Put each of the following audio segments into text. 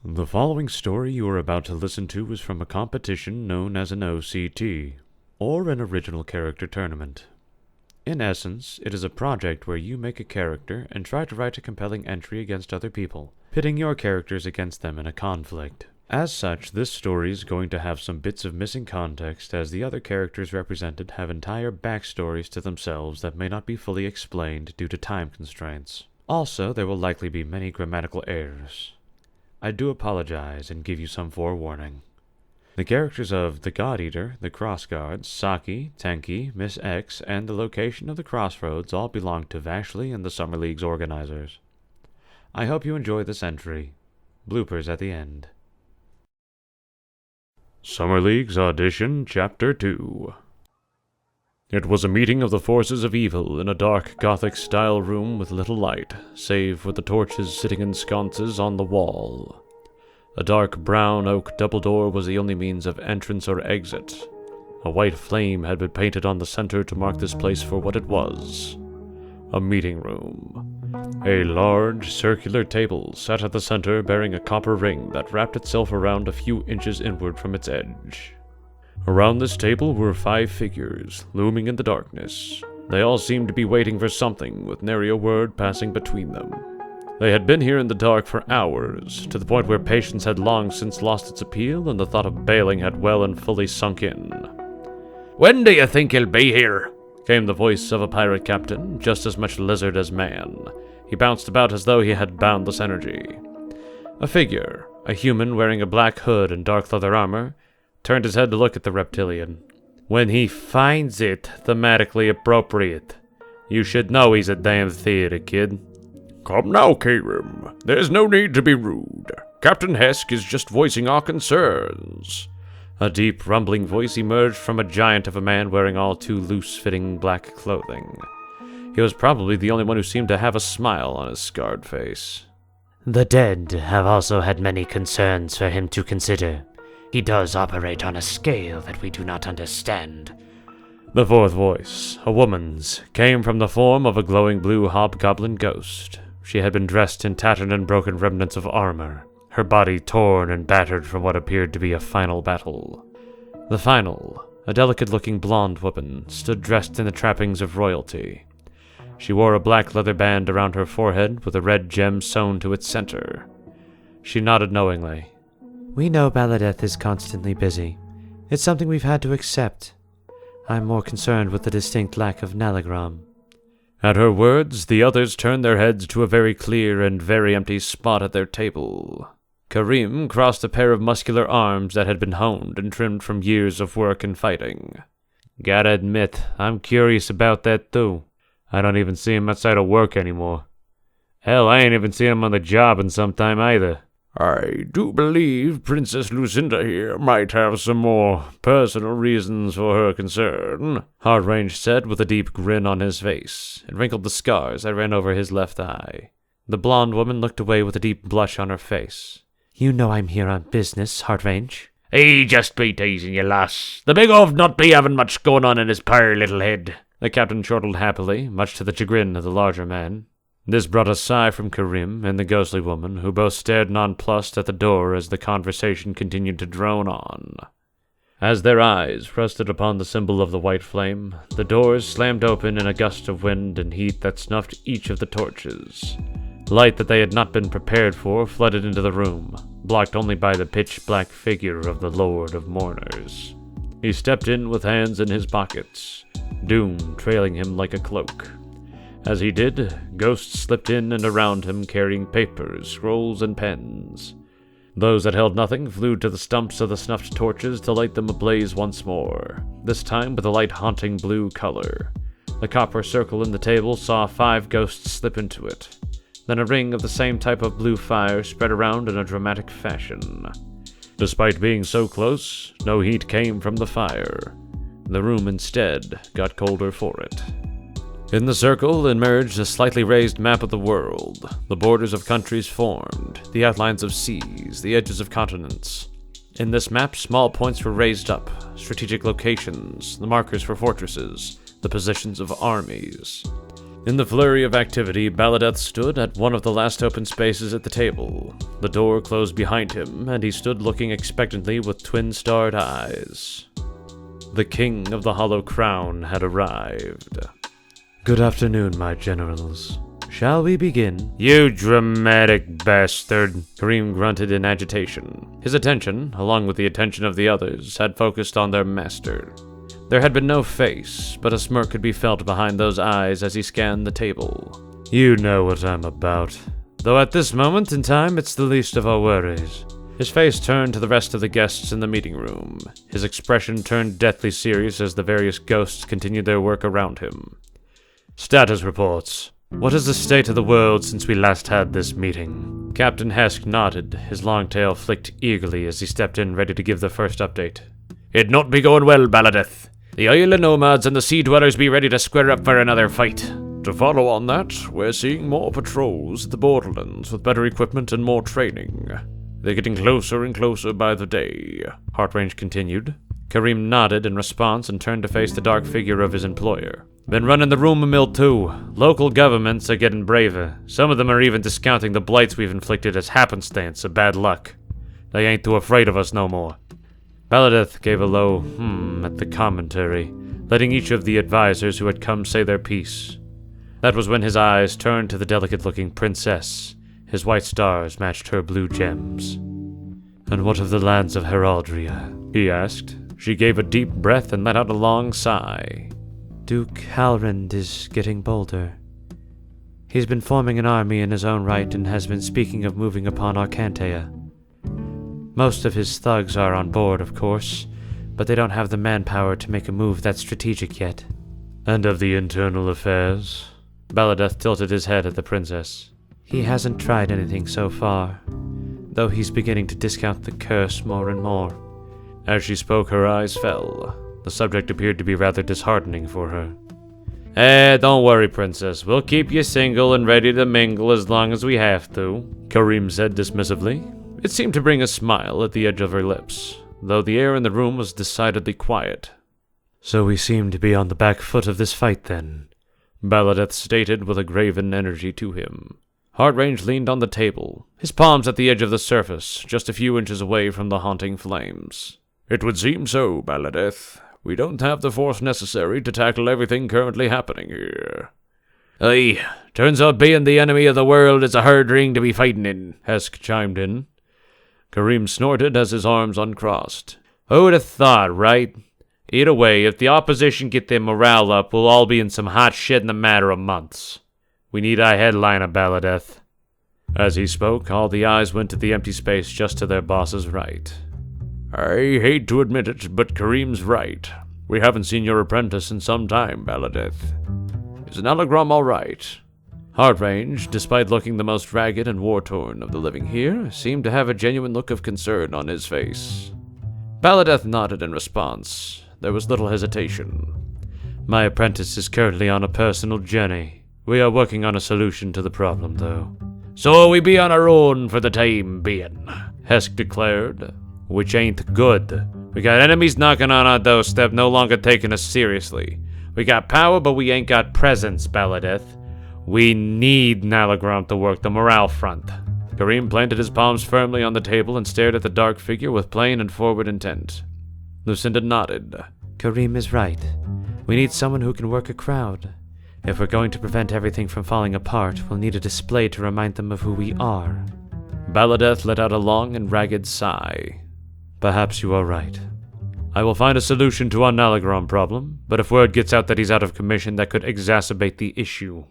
The following story you are about to listen to is from a competition known as an OCT, or an Original Character Tournament. In essence, it is a project where you make a character and try to write a compelling entry against other people, pitting your characters against them in a conflict. As such, this story is going to have some bits of missing context, as the other characters represented have entire backstories to themselves that may not be fully explained due to time constraints. Also, there will likely be many grammatical errors. I do apologize and give you some forewarning. The characters of the Godeater, the Crossguards, Saki, Tenki, Miss X, and the location of the Crossroads all belong to Vashley and the Summer League's organizers. I hope you enjoy this entry. Bloopers at the end. Summer League's Audition, Chapter 2. It was a meeting of the forces of evil in a dark Gothic-style room with little light, save for the torches sitting in sconces on the wall. A dark brown oak double door was the only means of entrance or exit. A white flame had been painted on the center to mark this place for what it was: a meeting room. A large, circular table sat at the center, bearing a copper ring that wrapped itself around a few inches inward from its edge. Around this table were 5 figures, looming in the darkness. They all seemed to be waiting for something, with nary a word passing between them. They had been here in the dark for hours, to the point where patience had long since lost its appeal, and the thought of bailing had well and fully sunk in. "When do you think he'll be here?" came the voice of a pirate captain, just as much lizard as man. He bounced about as though he had boundless energy. A figure, a human wearing a black hood and dark leather armor, turned his head to look at the reptilian. "When he finds it thematically appropriate. You should know he's a damn theater kid." "Come now, Karim. There's no need to be rude. Captain Hesk is just voicing our concerns." A deep, rumbling voice emerged from a giant of a man wearing all too loose-fitting black clothing. He was probably the only one who seemed to have a smile on his scarred face. "The dead have also had many concerns for him to consider. He does operate on a scale that we do not understand." The fourth voice, a woman's, came from the form of a glowing blue hobgoblin ghost. She had been dressed in tattered and broken remnants of armor, her body torn and battered from what appeared to be a final battle. The final, a delicate-looking blonde woman, stood dressed in the trappings of royalty. She wore a black leather band around her forehead with a red gem sewn to its center. She nodded knowingly. "We know Baladeth is constantly busy. It's something we've had to accept. I'm more concerned with the distinct lack of Nalagram." At her words, the others turned their heads to a very clear and very empty spot at their table. Karim crossed a pair of muscular arms that had been honed and trimmed from years of work and fighting. "Gotta admit, I'm curious about that too. I don't even see him outside of work anymore. Hell, I ain't even seen him on the job in some time either." "I do believe Princess Lucinda here might have some more personal reasons for her concern," Hardrange said with a deep grin on his face, and wrinkled the scars that ran over his left eye. The blonde woman looked away with a deep blush on her face. "You know I'm here on business, Hardrange." "He just be teasing you, lass. The big oaf not be having much going on in his poor little head," the captain chortled happily, much to the chagrin of the larger man. This brought a sigh from Karim and the ghostly woman, who both stared nonplussed at the door as the conversation continued to drone on. As their eyes rested upon the symbol of the white flame, the doors slammed open in a gust of wind and heat that snuffed each of the torches. Light that they had not been prepared for flooded into the room, blocked only by the pitch-black figure of the Lord of Mourners. He stepped in with hands in his pockets, doom trailing him like a cloak. As he did, ghosts slipped in and around him carrying papers, scrolls, and pens. Those that held nothing flew to the stumps of the snuffed torches to light them ablaze once more, this time with a light haunting blue color. The copper circle in the table saw 5 ghosts slip into it. Then a ring of the same type of blue fire spread around in a dramatic fashion. Despite being so close, no heat came from the fire. The room instead got colder for it. In the circle emerged a slightly raised map of the world. The borders of countries formed, the outlines of seas, the edges of continents. In this map, small points were raised up, strategic locations, the markers for fortresses, the positions of armies. In the flurry of activity, Baladeth stood at one of the last open spaces at the table. The door closed behind him, and he stood looking expectantly with twin-starred eyes. The King of the Hollow Crown had arrived. Good afternoon, my generals. Shall we begin? You dramatic bastard, Kareem grunted in agitation. His attention, along with the attention of the others, had focused on their master. There had been no face, but a smirk could be felt behind those eyes as he scanned the table. You know what I'm about. Though at this moment in time, it's the least of our worries. His face turned to the rest of the guests in the meeting room. His expression turned deathly serious as the various ghosts continued their work around him. Status reports. What is the state of the world since we last had this meeting? Captain Hesk nodded. His long tail flicked eagerly as he stepped in ready to give the first update. It not be going well, Baladeth. The island nomads and the sea dwellers be ready to square up for another fight. To follow on that, we're seeing more patrols at the borderlands with better equipment and more training. They're getting closer and closer by the day, Heartrange continued. Kareem nodded in response and turned to face the dark figure of his employer. Been running the rumor mill too. Local governments are getting braver. Some of them are even discounting the blights we've inflicted as happenstance or bad luck. They ain't too afraid of us no more. Baladeth gave a low at the commentary, letting each of the advisors who had come say their piece. That was when his eyes turned to the delicate-looking princess. His white stars matched her blue gems. And what of the lands of Heraldria? He asked. She gave a deep breath and let out a long sigh. Duke Halrond is getting bolder. He's been forming an army in his own right and has been speaking of moving upon Arcantea. Most of his thugs are on board, of course, but they don't have the manpower to make a move that's strategic yet. And of the internal affairs? Baladeth tilted his head at the princess. He hasn't tried anything so far, though he's beginning to discount the curse more and more. As she spoke, her eyes fell. The subject appeared to be rather disheartening for her. Don't worry, princess. We'll keep you single and ready to mingle as long as we have to, Kareem said dismissively. It seemed to bring a smile at the edge of her lips, though the air in the room was decidedly quiet. So we seem to be on the back foot of this fight, then, Baladeth stated with a graven energy to him. Heartrange leaned on the table, his palms at the edge of the surface, just a few inches away from the haunting flames. It would seem so, Baladeth. We don't have the force necessary to tackle everything currently happening here. Aye, turns out being the enemy of the world is a hard ring to be fighting in, Hesk chimed in. Kareem snorted as his arms uncrossed. Who would have thought, right? Either way, if the opposition get their morale up, we'll all be in some hot shit in a matter of months. We need a headliner, Baladeth. As he spoke, all the eyes went to the empty space just to their boss's right. I hate to admit it, but Kareem's right. We haven't seen your apprentice in some time, Baladeth. Is an allogram all right? Heartrange, despite looking the most ragged and war-torn of the living here, seemed to have a genuine look of concern on his face. Baladeth nodded in response. There was little hesitation. My apprentice is currently on a personal journey. We are working on a solution to the problem, though. So we be on our own for the time being, Hesk declared. Which ain't good. We got enemies knocking on our doorstep, no longer taking us seriously. We got power, but we ain't got presence, Baladeth. We need Nalagram to work the morale front. Kareem planted his palms firmly on the table and stared at the dark figure with plain and forward intent. Lucinda nodded. Kareem is right. We need someone who can work a crowd. If we're going to prevent everything from falling apart, we'll need a display to remind them of who we are. Baladeth let out a long and ragged sigh. Perhaps you are right. I will find a solution to our Nalagram problem, but if word gets out that he's out of commission, that could exacerbate the issue.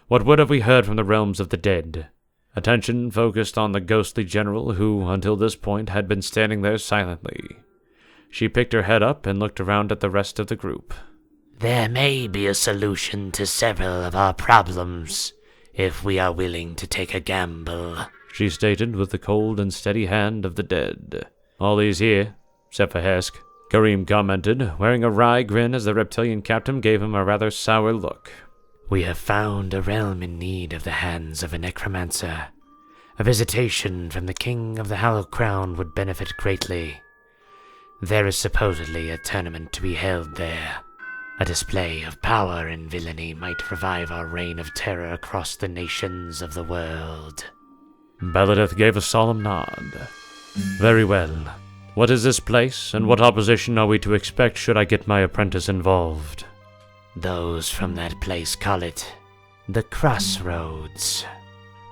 What word have we heard from the realms of the dead? Attention focused on the ghostly general who, until this point, had been standing there silently. She picked her head up and looked around at the rest of the group. There may be a solution to several of our problems, if we are willing to take a gamble, she stated with the cold and steady hand of the dead. All these here, except for Hesk, Kareem commented, wearing a wry grin as the reptilian captain gave him a rather sour look. We have found a realm in need of the hands of a necromancer. A visitation from the King of the Hallowed Crown would benefit greatly. There is supposedly a tournament to be held there. A display of power and villainy might revive our reign of terror across the nations of the world. Baladeth gave a solemn nod. Very well. What is this place, and what opposition are we to expect should I get my apprentice involved? Those from that place call it the Crossroads.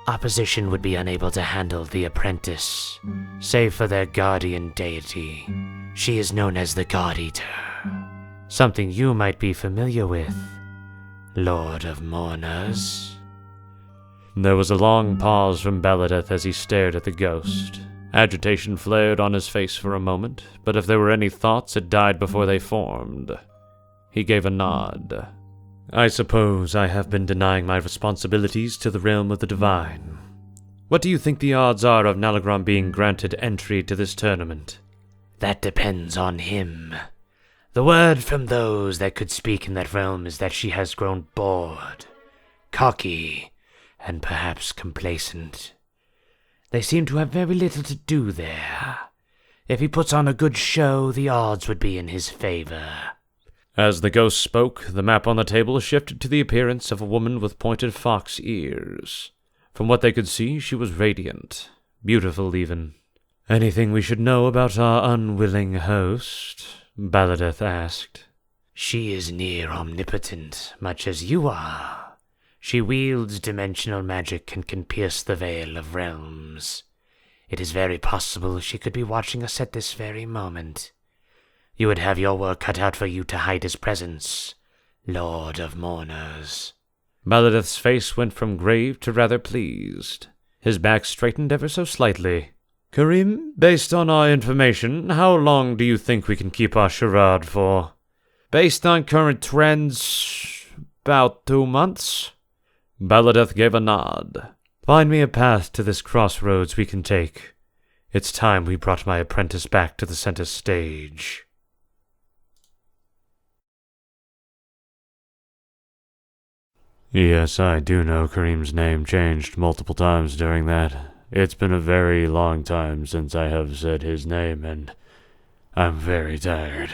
Opposition would be unable to handle the apprentice, save for their guardian deity. She is known as the Godeater. Something you might be familiar with, Lord of Mourners. There was a long pause from Baladeth as he stared at the ghost. Agitation flared on his face for a moment, but if there were any thoughts, it died before they formed. He gave a nod. I suppose I have been denying my responsibilities to the realm of the divine. What do you think the odds are of Nalagron being granted entry to this tournament? That depends on him. The word from those that could speak in that realm is that she has grown bored, cocky, and perhaps complacent. They seem to have very little to do there. If he puts on a good show, the odds would be in his favor. As the ghost spoke, the map on the table shifted to the appearance of a woman with pointed fox ears. From what they could see, she was radiant, beautiful even. Anything we should know about our unwilling host? Baladeth asked. She is near omnipotent, much as you are. She wields dimensional magic and can pierce the veil of realms. It is very possible she could be watching us at this very moment. You would have your work cut out for you to hide his presence, Lord of Mourners. Baladeth's face went from grave to rather pleased. His back straightened ever so slightly. Karim, based on our information, how long do you think we can keep our charade for? Based on current trends, about 2 months. Baladeth gave a nod. Find me a path to this crossroads we can take. It's time we brought my apprentice back to the center stage. Yes, I do know Karim's name changed multiple times during that. It's been a very long time since I have said his name, and I'm very tired.